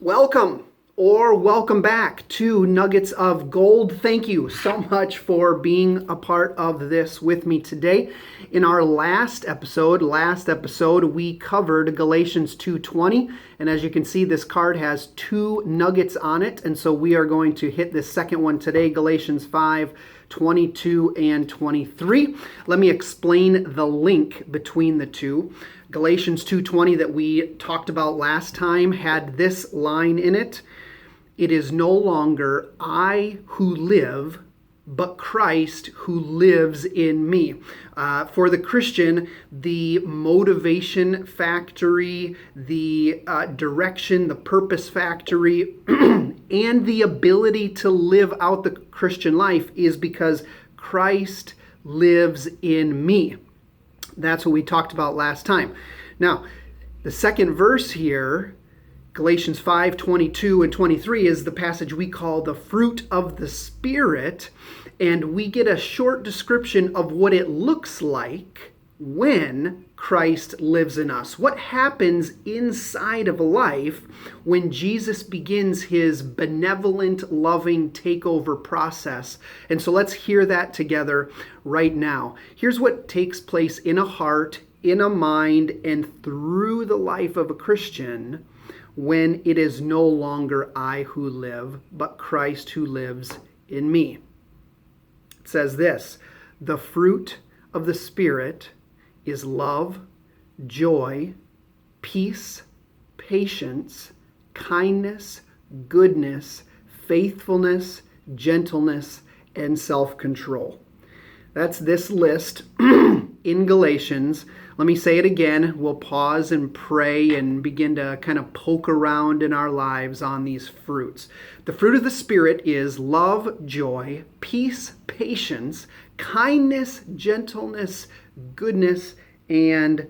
Welcome or welcome back to Nuggets of Gold. Thank you so much for being a part of this with me today. In our last episode, we covered Galatians 2:20, and as you can see, this card has two nuggets on it, and so we are going to hit this second one today, Galatians 5:22 and 23. Let me explain the link between the two. Galatians 2:20 that we talked about last time had this line in it. It is no longer I who live, but Christ who lives in me. For the Christian, the motivation factory, the direction, the purpose factory, and the ability to live out the Christian life is because Christ lives in me. That's what we talked about last time. Now, the second verse here, Galatians 5:22 and 23, is the passage we call the fruit of the Spirit, and we get a short description of what it looks like when Christ lives in us. What happens inside of a life when Jesus begins his benevolent, loving takeover process. And so let's hear that together right now. Here's what takes place in a heart, in a mind, and through the life of a Christian when it is no longer I who live, but Christ who lives in me. It says this: the fruit of the Spirit is love, joy, peace, patience, kindness, goodness, faithfulness, gentleness, and self-control. That's this list in Galatians. Let me say it again. We'll pause and pray and begin to kind of poke around in our lives on these fruits. The fruit of the Spirit is love, joy, peace, patience, kindness, gentleness, goodness, and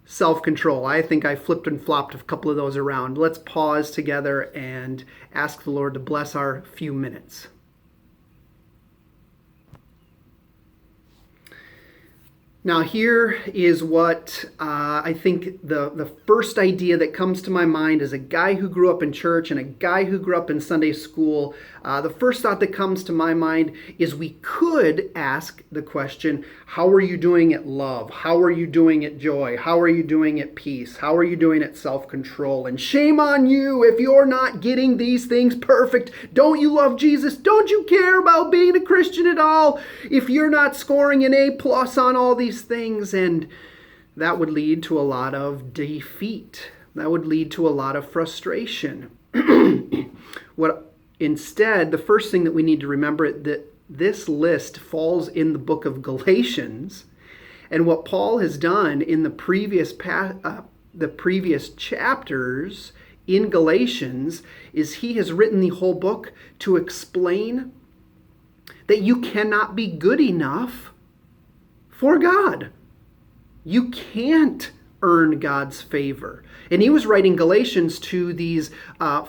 self-control. I think I flipped and flopped a couple of those around. Let's pause together and ask the Lord to bless our few minutes. Now here is what I think the first idea that comes to my mind as a guy who grew up in church and a guy who grew up in Sunday school. The first thought that comes to my mind is we could ask the question, how are you doing at love? How are you doing at joy? How are you doing at peace? How are you doing at self-control? And shame on you if you're not getting these things perfect. Don't you love Jesus? Don't you care about being a Christian at all if you're not scoring an A+ on all these things? And that would lead to a lot of defeat. That would lead to a lot of frustration. Instead, the first thing that we need to remember that this list falls in the book of Galatians, and what Paul has done in the previous chapters in Galatians is he has written the whole book to explain that you cannot be good enough for God. You can't earn God's favor. And he was writing Galatians to these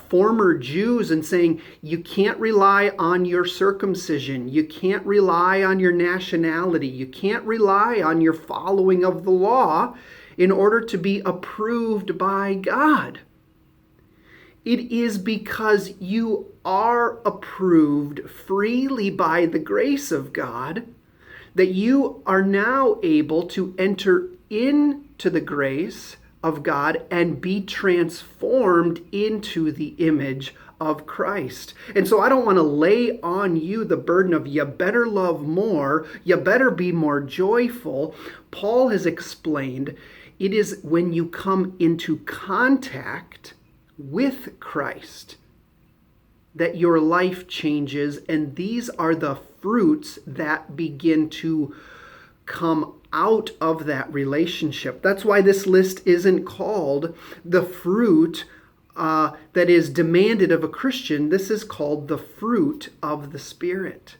former Jews and saying, you can't rely on your circumcision. You can't rely on your nationality. You can't rely on your following of the law in order to be approved by God. It is because you are approved freely by the grace of God that you are now able to enter into the grace of God and be transformed into the image of Christ. And so I don't want to lay on you the burden of you better love more, you better be more joyful. Paul has explained it is when you come into contact with Christ that your life changes, and these are the fruits that begin to come out of that relationship. That's why this list isn't called the fruit that is demanded of a Christian. This is called the fruit of the Spirit.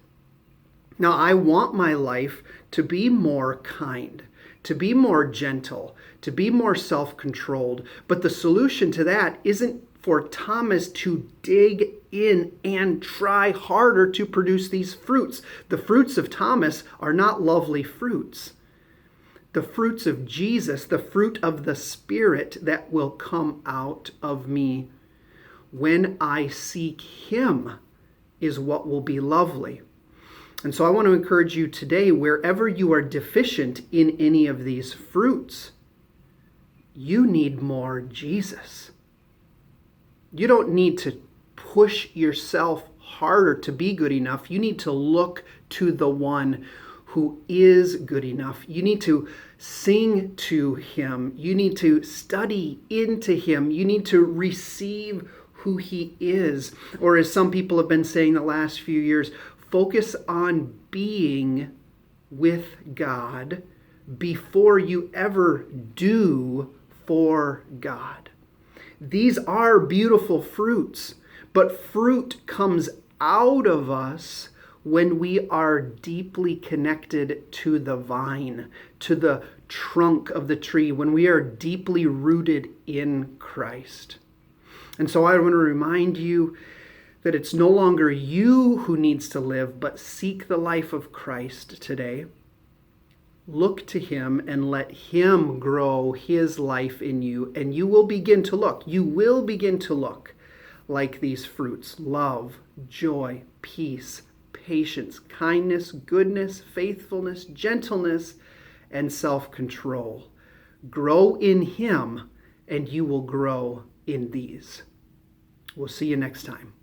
Now, I want my life to be more kind, to be more gentle, to be more self-controlled. But the solution to that isn't for Thomas to dig in and try harder to produce these fruits. The fruits of Thomas are not lovely fruits. The fruits of Jesus, the fruit of the Spirit that will come out of me, when I seek Him is what will be lovely. And so I want to encourage you today, wherever you are deficient in any of these fruits, you need more Jesus. You don't need to push yourself harder to be good enough. You need to look to the one who is good enough. You need to sing to Him. You need to study into Him. You need to receive who He is. Or as some people have been saying the last few years, focus on being with God before you ever do for God. These are beautiful fruits, but fruit comes out of us when we are deeply connected to the vine, to the trunk of the tree, when we are deeply rooted in Christ. And so I want to remind you that it's no longer you who needs to live, but seek the life of Christ today. Look to Him and let Him grow His life in you, and you will begin to look. You will begin to look like these fruits: love, joy, peace, patience, kindness, goodness, faithfulness, gentleness, and self-control. Grow in Him, and you will grow in these. We'll see you next time.